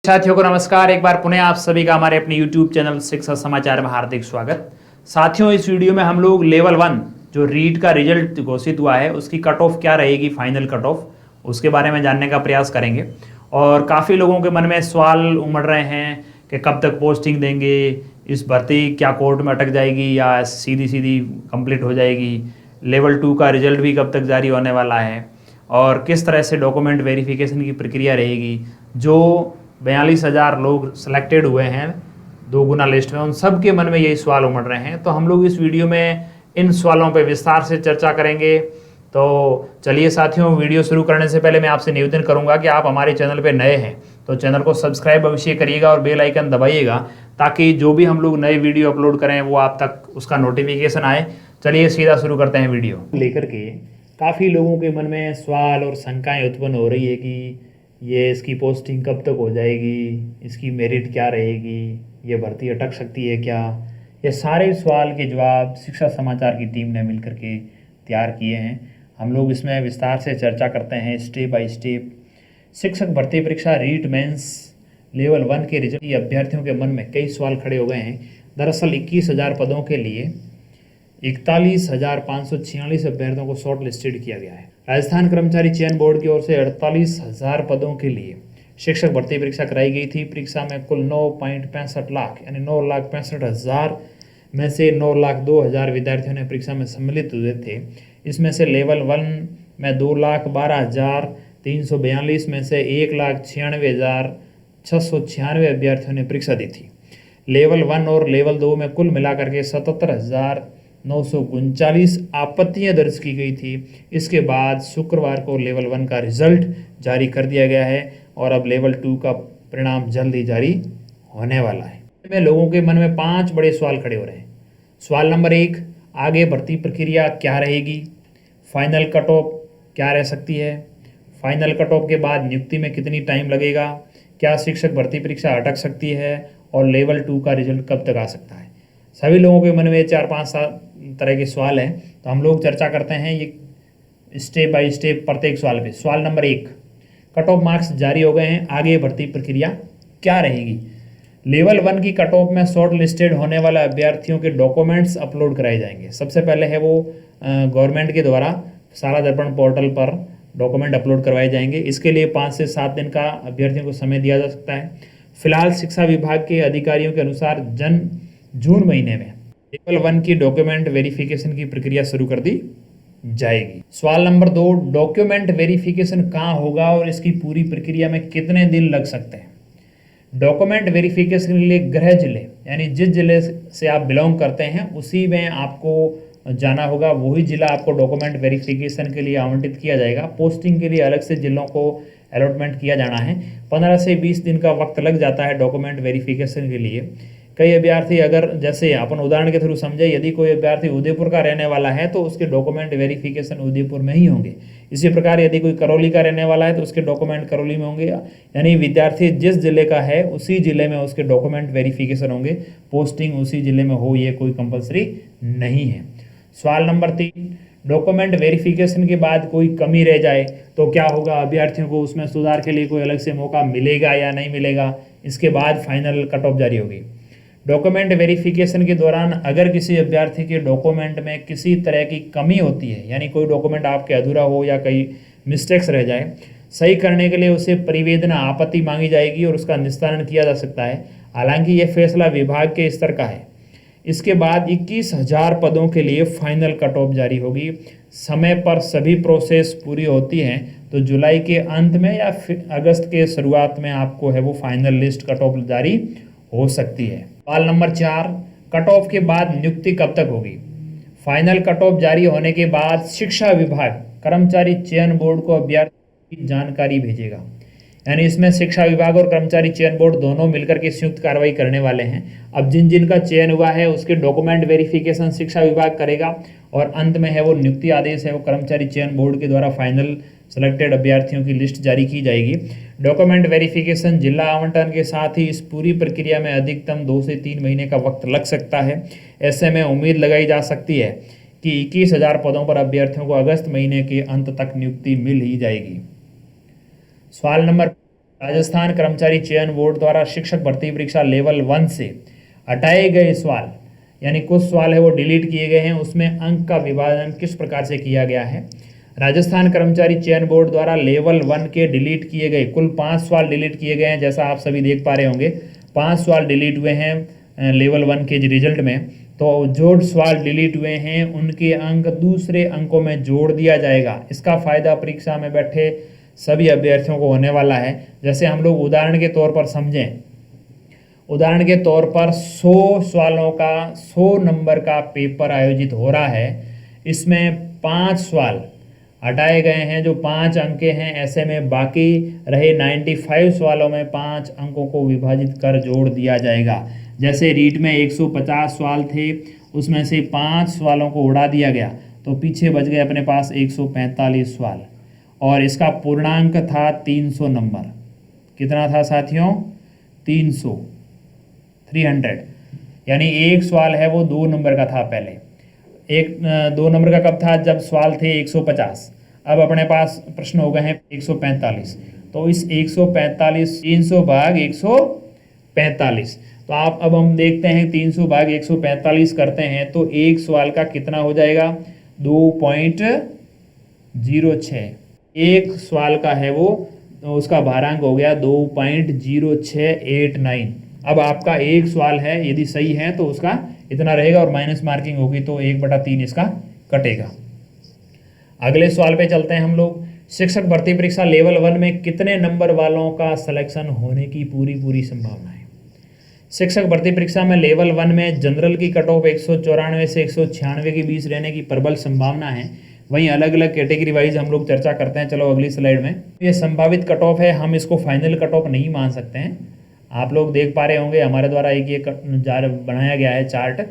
साथियों को नमस्कार। एक बार पुनः आप सभी का हमारे अपने YouTube चैनल शिक्षा समाचार में हार्दिक स्वागत। साथियों, इस वीडियो में हम लोग लेवल 1 जो रीट का रिजल्ट घोषित हुआ है उसकी कट ऑफ क्या रहेगी, फाइनल कट ऑफ, उसके बारे में जानने का प्रयास करेंगे। और काफ़ी लोगों के मन में सवाल उमड़ रहे हैं कि कब तक पोस्टिंग देंगे, इस भर्ती क्या कोर्ट में अटक जाएगी या सीधी सीधी कंप्लीट हो जाएगी, लेवल 2 का रिजल्ट भी कब तक जारी होने वाला है और किस तरह से डॉक्यूमेंट वेरिफिकेशन की प्रक्रिया रहेगी। जो 42,000 लोग सिलेक्टेड हुए हैं 2 गुना लिस्ट में, उन सब के मन में यही सवाल उमड़ रहे हैं। तो हम लोग इस वीडियो में इन सवालों पर विस्तार से चर्चा करेंगे। तो चलिए साथियों, वीडियो शुरू करने से पहले मैं आपसे निवेदन करूंगा कि आप हमारे चैनल पर नए हैं तो चैनल को सब्सक्राइब अवश्य करिएगा और बेल आइकन दबाइएगा ताकि जो भी हम लोग नए वीडियो अपलोड करें वो आप तक उसका नोटिफिकेशन आए। चलिए सीधा शुरू करते हैं वीडियो लेकर के। काफ़ी लोगों के मन में सवाल और शंकाएं उत्पन्न हो रही है कि ये इसकी पोस्टिंग कब तक हो जाएगी, इसकी मेरिट क्या रहेगी, ये भर्ती अटक सकती है क्या। ये सारे सवाल के जवाब शिक्षा समाचार की टीम ने मिलकर के तैयार किए हैं। हम लोग इसमें विस्तार से चर्चा करते हैं स्टेप बाय स्टेप। शिक्षक भर्ती परीक्षा रीट मेंस लेवल 1 के रिजल्ट की अभ्यर्थियों के मन में कई सवाल खड़े हो गए हैं। दरअसल 21,000 पदों के लिए 41,546 अभ्यर्थियों को शॉर्ट लिस्टेड किया गया है। राजस्थान कर्मचारी चयन बोर्ड की ओर से 48,000 पदों के लिए शिक्षक भर्ती परीक्षा कराई गई थी। परीक्षा में कुल 9.65 लाख यानी 9,65,000 में से 9,02,000 विद्यार्थियों ने परीक्षा में सम्मिलित हुए थे। इसमें से लेवल 1 में 2,12,342 में से 1,96,696 अभ्यर्थियों ने परीक्षा दी थी। लेवल 1 और लेवल 2 में कुल मिलाकर के 77,939 आपत्तियां दर्ज की गई थी। इसके बाद शुक्रवार को लेवल 1 का रिजल्ट जारी कर दिया गया है और अब लेवल 2 का परिणाम जल्द ही जारी होने वाला है। में लोगों के मन में 5 बड़े सवाल खड़े हो रहे हैं। सवाल नंबर 1, आगे भर्ती प्रक्रिया क्या रहेगी, फाइनल कट ऑफ क्या रह सकती है, फाइनल कट ऑफ के बाद नियुक्ति में कितनी टाइम लगेगा, क्या शिक्षक भर्ती परीक्षा अटक सकती है और लेवल 2 का रिजल्ट कब तक आ सकता है। सभी लोगों के मन में 4-5 तरह के सवाल हैं। तो हम लोग चर्चा करते हैं ये स्टेप बाय स्टेप प्रत्येक सवाल पे। सवाल नंबर 1, कट ऑफ मार्क्स जारी हो गए हैं, आगे भर्ती प्रक्रिया क्या रहेगी। लेवल 1 की कट ऑफ में शॉर्ट लिस्टेड होने वाले अभ्यर्थियों के डॉक्यूमेंट्स अपलोड कराए जाएंगे। सबसे पहले है वो गवर्नमेंट के द्वारा सारा दर्पण पोर्टल पर डॉक्यूमेंट अपलोड करवाए जाएंगे। इसके लिए 5 से 7 दिन का अभ्यर्थियों को समय दिया जा सकता है। फिलहाल शिक्षा विभाग के अधिकारियों के अनुसार जून महीने में लेवल 1 की डॉक्यूमेंट वेरिफिकेशन की प्रक्रिया शुरू कर दी जाएगी। सवाल नंबर 2, डॉक्यूमेंट वेरिफिकेशन कहाँ होगा और इसकी पूरी प्रक्रिया में कितने दिन लग सकते हैं। डॉक्यूमेंट वेरिफिकेशन के लिए गृह जिले यानी जिस जिले से आप बिलोंग करते हैं उसी में आपको जाना होगा। वही जिला आपको डॉक्यूमेंट वेरिफिकेशन के लिए आवंटित किया जाएगा। पोस्टिंग के लिए अलग से जिलों को अलॉटमेंट किया जाना है। 15 से 20 दिन का वक्त लग जाता है डॉक्यूमेंट वेरिफिकेशन के लिए। कई अभ्यर्थी, अगर जैसे अपन उदाहरण के थ्रू समझे, यदि कोई अभ्यर्थी उदयपुर का रहने वाला है तो उसके डॉक्यूमेंट वेरिफिकेशन उदयपुर में ही होंगे। इसी प्रकार यदि कोई करौली का रहने वाला है तो उसके डॉक्यूमेंट करौली में होंगे। यानी विद्यार्थी जिस जिले का है उसी जिले में उसके डॉक्यूमेंट वेरिफिकेशन होंगे। पोस्टिंग उसी जिले में हो ये कोई कंपलसरी नहीं है। सवाल नंबर 3, डॉक्यूमेंट वेरिफिकेशन के बाद कोई कमी रह जाए तो क्या होगा, अभ्यर्थियों को उसमें सुधार के लिए कोई अलग से मौका मिलेगा या नहीं मिलेगा। इसके बाद फाइनल कट ऑफ जारी होगी। डॉक्यूमेंट वेरिफिकेशन के दौरान अगर किसी अभ्यर्थी के डॉक्यूमेंट में किसी तरह की कमी होती है, यानी कोई डॉक्यूमेंट आपके अधूरा हो या कई मिस्टेक्स रह जाए, सही करने के लिए उसे परिवेदना आपत्ति मांगी जाएगी और उसका निस्तारण किया जा सकता है। हालांकि यह फैसला विभाग के स्तर का है। इसके बाद 21,000 पदों के लिए फाइनल कट ऑफ जारी होगी। समय पर सभी प्रोसेस पूरी होती हैं तो जुलाई के अंत में या फिर अगस्त के शुरुआत में आपको है वो फाइनल लिस्ट कट ऑफ जारी हो सकती है। सवाल नंबर 4, कट ऑफ के बाद नियुक्ति कब तक होगी। फाइनल कट ऑफ जारी होने के बाद शिक्षा विभाग कर्मचारी चयन बोर्ड को अभ्यर्थी की जानकारी भेजेगा। यानी इसमें शिक्षा विभाग और कर्मचारी चयन बोर्ड दोनों मिलकर के संयुक्त कार्रवाई करने वाले हैं। अब जिन जिन का चयन हुआ है उसके डॉक्यूमेंट वेरिफिकेशन शिक्षा विभाग करेगा और अंत में है वो नियुक्ति आदेश है वो कर्मचारी चयन बोर्ड के द्वारा फाइनल सेलेक्टेड अभ्यर्थियों की लिस्ट जारी की जाएगी। डॉक्यूमेंट वेरिफिकेशन, जिला आवंटन के साथ ही इस पूरी प्रक्रिया में अधिकतम 2 से 3 महीने का वक्त लग सकता है। ऐसे में उम्मीद लगाई जा सकती है कि 21,000 पदों पर अभ्यर्थियों को अगस्त महीने के अंत तक नियुक्ति मिल ही जाएगी। सवाल नंबर राजस्थान कर्मचारी चयन बोर्ड द्वारा शिक्षक भर्ती परीक्षा लेवल 1 से हटाए गए सवाल, यानी कुछ सवाल है वो डिलीट किए गए हैं, उसमें अंक का विभाजन किस प्रकार से किया गया है। राजस्थान कर्मचारी चयन बोर्ड द्वारा लेवल 1 के डिलीट किए गए कुल 5 सवाल डिलीट किए गए हैं, जैसा आप सभी देख पा रहे होंगे 5 सवाल डिलीट हुए हैं लेवल 1 के रिजल्ट में। तो जो सवाल डिलीट हुए हैं उनके अंक दूसरे अंकों में जोड़ दिया जाएगा। इसका फायदा परीक्षा में बैठे सभी अभ्यर्थियों को होने वाला है। जैसे हम लोग उदाहरण के तौर पर समझें, उदाहरण के तौर पर 100 सवालों का 100 नंबर का पेपर आयोजित हो रहा है, इसमें 5 सवाल हटाए गए हैं जो 5 अंक के हैं, ऐसे में बाकी रहे 95 सवालों में 5 अंकों को विभाजित कर जोड़ दिया जाएगा। जैसे रीट में 150 सवाल थे, उसमें से 5 सवालों को उड़ा दिया गया तो पीछे बच गए अपने पास 145 सवाल, और इसका पूर्णांक था 300 नंबर। कितना था साथियों? 300, यानी एक सवाल है वो 2 नंबर का था। पहले 2 नंबर का कब था? जब सवाल थे 150। अब अपने पास प्रश्न हो गए हैं 145, तो इस 145 300 भाग 145, तो आप अब हम देखते हैं 300 भाग 145 करते हैं तो एक सवाल का कितना हो जाएगा? 2.06। एक सवाल का है वो उसका भारांक हो गया 2.0689। अब आपका एक सवाल है, यदि सही है तो उसका इतना रहेगा और माइनस मार्किंग होगी तो 1/3 इसका कटेगा। अगले सवाल पे चलते हैं हम लोग। शिक्षक भर्ती परीक्षा लेवल 1 में कितने नंबर वालों का सिलेक्शन होने की पूरी संभावना है? शिक्षक भर्ती परीक्षा में लेवल 1 में जनरल की कट ऑफ 194 से 196 के बीच रहने की प्रबल संभावना है। वहीं अलग अलग कैटेगरी वाइज हम लोग चर्चा करते हैं। चलो अगली स्लाइड में। ये संभावित कट ऑफ है, हम इसको फाइनल कट ऑफ नहीं मान सकते हैं। आप लोग देख पा रहे होंगे हमारे द्वारा एक ये बनाया गया है चार्ट,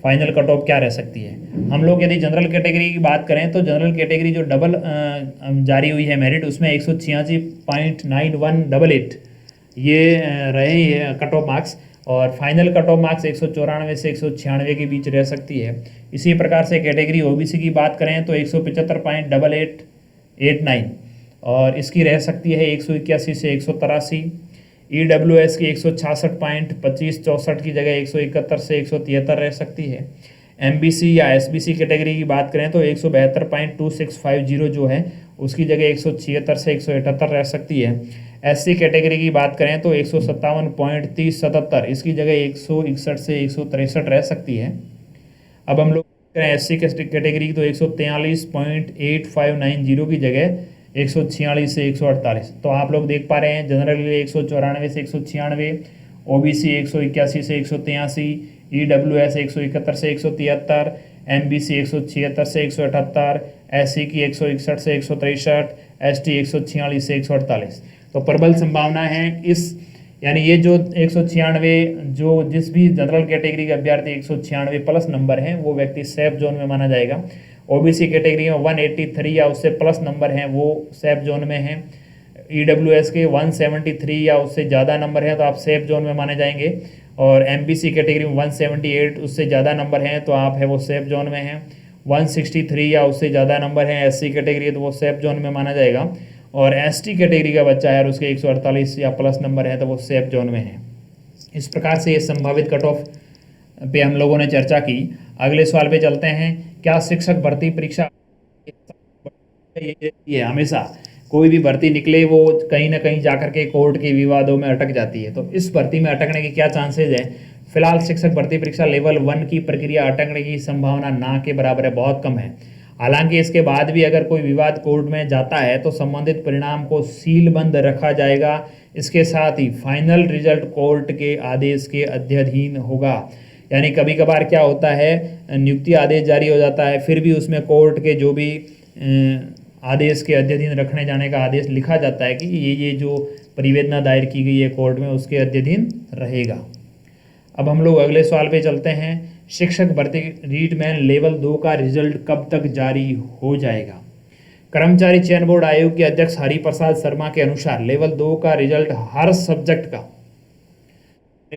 फाइनल कट ऑफ क्या रह सकती है। हम लोग यदि जनरल कैटेगरी की बात करें तो जनरल कैटेगरी जो डबल जारी हुई है मेरिट, उसमें 186.9188 ये रहे कट ऑफ मार्क्स, और फाइनल कट ऑफ मार्क्स 194 से 196 के बीच रह सकती है। इसी प्रकार से कैटेगरी ओबीसी की बात करें तो 175.8889 और इसकी रह सकती है 181 से 183। ईडब्ल्यूएस की 166.2564 की जगह 171 से 173 रह सकती है। एमबीसी या एसबीसी कैटेगरी की बात करें तो 172.2650 जो है उसकी जगह 176 से 178 रह सकती है। एससी कैटेगरी की बात करें तो 157.3077 इसकी जगह 161 से 163 रह सकती है। अब हम लोग करें एससी कैटेगरी की तो 143.8590 की जगह 146 से 148। तो आप लोग देख पा रहे हैं जनरल के लिए 194 से 196, ओबीसी 181 से 183, ईडब्ल्यूएस 171 से 173, एमबीसी 176 से 178, एससी की 161 से 163, एसटी 146 से 148। तो प्रबल संभावना है इस, यानी ये जो 196 जो जिस भी जनरल कैटेगरी के अभ्यर्थी 196 प्लस नंबर हैं वो व्यक्ति सेफ जोन में माना जाएगा। ओबीसी कैटेगरी में 183 या उससे प्लस नंबर हैं वो सेफ जोन में हैं। ईडब्ल्यूएस के 173 या उससे ज़्यादा नंबर हैं तो आप सेफ जोन में माने जाएंगे। और एमबीसी कैटेगरी में 178 उससे ज़्यादा नंबर हैं तो आप है वो सेफ जोन में हैं। 163 या उससे ज़्यादा नंबर हैं एससी कैटेगरी तो वो सेफ जोन में माना जाएगा। और एसटी कैटेगरी का बच्चा है और उसके 148 या प्लस नंबर है तो वो सेफ जोन में है। इस प्रकार से ये संभावित कट ऑफ पे हम लोगों ने चर्चा की। अगले सवाल पे चलते हैं। क्या शिक्षक भर्ती परीक्षा ये हमेशा कोई भी भर्ती निकले वो कहीं ना कहीं जाकर के कोर्ट के विवादों में अटक जाती है, तो इस भर्ती में अटकने के क्या चांसेज है? फिलहाल शिक्षक भर्ती परीक्षा लेवल 1 की प्रक्रिया अटकने की संभावना ना के बराबर है, बहुत कम है। हालांकि इसके बाद भी अगर कोई विवाद कोर्ट में जाता है तो संबंधित परिणाम को सीलबंद रखा जाएगा। इसके साथ ही फाइनल रिजल्ट कोर्ट के आदेश के अध्ययन होगा। यानी कभी कभार क्या होता है, नियुक्ति आदेश जारी हो जाता है फिर भी उसमें कोर्ट के जो भी आदेश के अध्ययन रखने जाने का आदेश लिखा जाता है कि ये जो परिवेदना दायर की गई है कोर्ट में उसके अध्ययन रहेगा। अब हम लोग अगले सवाल पे चलते हैं। शिक्षक भर्ती रीटमैन लेवल 2 का रिजल्ट कब तक जारी हो जाएगा? कर्मचारी चयन बोर्ड आयोग के अध्यक्ष हरिप्रसाद शर्मा के अनुसार लेवल 2 का रिजल्ट हर सब्जेक्ट का,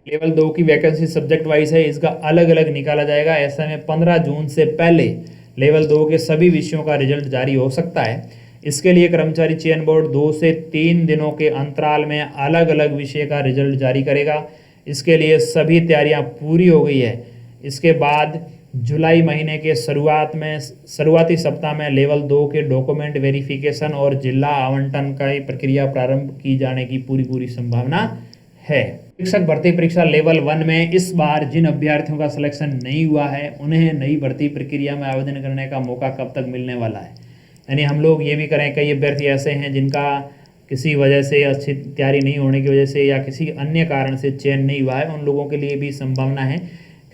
लेवल 2 की वैकेंसी सब्जेक्ट वाइज है, इसका अलग अलग निकाला जाएगा। ऐसे में 15 जून से पहले लेवल 2 के सभी विषयों का रिजल्ट जारी हो सकता है। इसके लिए कर्मचारी चयन बोर्ड 2 से 3 दिनों के अंतराल में अलग अलग विषय का रिजल्ट जारी करेगा। इसके लिए सभी तैयारियां पूरी हो गई है। इसके बाद जुलाई महीने के शुरुआती सप्ताह में लेवल 2 के डॉक्यूमेंट वेरिफिकेशन और जिला आवंटन का प्रक्रिया प्रारंभ की जाने की पूरी संभावना है। शिक्षक भर्ती परीक्षा लेवल 1 में इस बार जिन अभ्यर्थियों का सिलेक्शन नहीं हुआ है उन्हें नई भर्ती प्रक्रिया में आवेदन करने का मौका कब तक मिलने वाला है। यानी हम लोग ये भी करें, कई अभ्यर्थी ऐसे हैं जिनका किसी वजह से, अच्छी तैयारी नहीं होने की वजह से या किसी अन्य कारण से चयन नहीं हुआ है, उन लोगों के लिए भी संभावना है।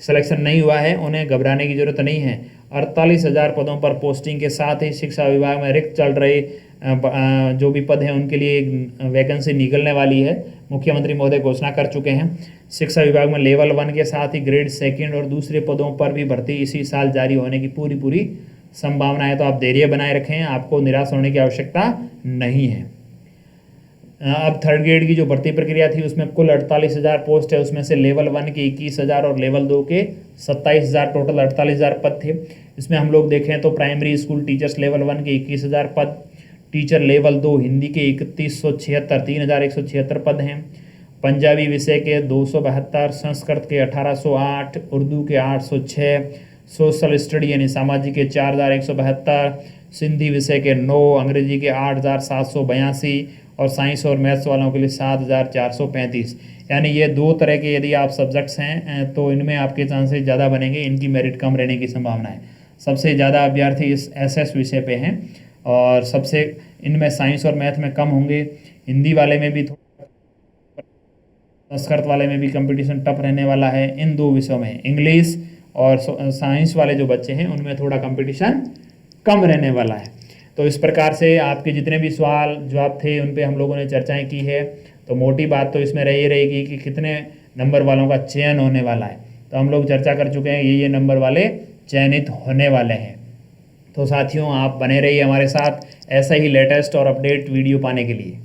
सिलेक्शन नहीं हुआ है उन्हें घबराने की जरूरत नहीं है। 48,000 पदों पर पोस्टिंग के साथ ही शिक्षा विभाग में रिक्त चल रहे जो भी पद हैं उनके लिए वैकेंसी निकलने वाली है। मुख्यमंत्री महोदय घोषणा कर चुके हैं। शिक्षा विभाग में लेवल 1 के साथ ही ग्रेड 2 और दूसरे पदों पर भी भर्ती इसी साल जारी होने की पूरी संभावना है। तो आप धैर्य बनाए रखें, आपको निराश होने की आवश्यकता नहीं है। अब थर्ड ग्रेड की जो भर्ती प्रक्रिया थी उसमें कुल 48,000 पोस्ट है, उसमें से लेवल 1 के 21,000 और लेवल 2 के 27,000, टोटल 48,000 पद थे। इसमें हम लोग देखें तो प्राइमरी स्कूल टीचर्स लेवल 1 के 21,000 पद, टीचर लेवल 2 हिंदी के 3,176 पद हैं, पंजाबी विषय के 272, संस्कृत के 1,808, उर्दू के 806, सोशल स्टडी यानी सामाजिक के 4,172, सिंधी विषय के 9, अंग्रेजी के 8,782 और साइंस और मैथ्स वालों के लिए 7,435। यानी ये 2 तरह के यदि आप सब्जेक्ट्स हैं तो इनमें आपके चांसेस ज़्यादा बनेंगे, इनकी मेरिट कम रहने की संभावना है। सबसे ज़्यादा अभ्यर्थी इस SS विषय पे हैं और सबसे इनमें साइंस और मैथ में कम होंगे। हिंदी वाले में भी संस्कृत वाले में भी कंपटीशन टफ रहने वाला है। इन 2 विषयों में इंग्लिश और साइंस वाले जो बच्चे हैं उनमें थोड़ा कंपटीशन कम रहने वाला है। तो इस प्रकार से आपके जितने भी सवाल जवाब थे उन पे हम लोगों ने चर्चाएं की है। तो मोटी बात तो इसमें ये रहेगी कि कितने नंबर वालों का चयन होने वाला है। तो हम लोग चर्चा कर चुके हैं ये नंबर वाले चयनित होने वाले हैं। तो साथियों आप बने रहिए हमारे साथ ऐसा ही लेटेस्ट और अपडेट वीडियो पाने के लिए।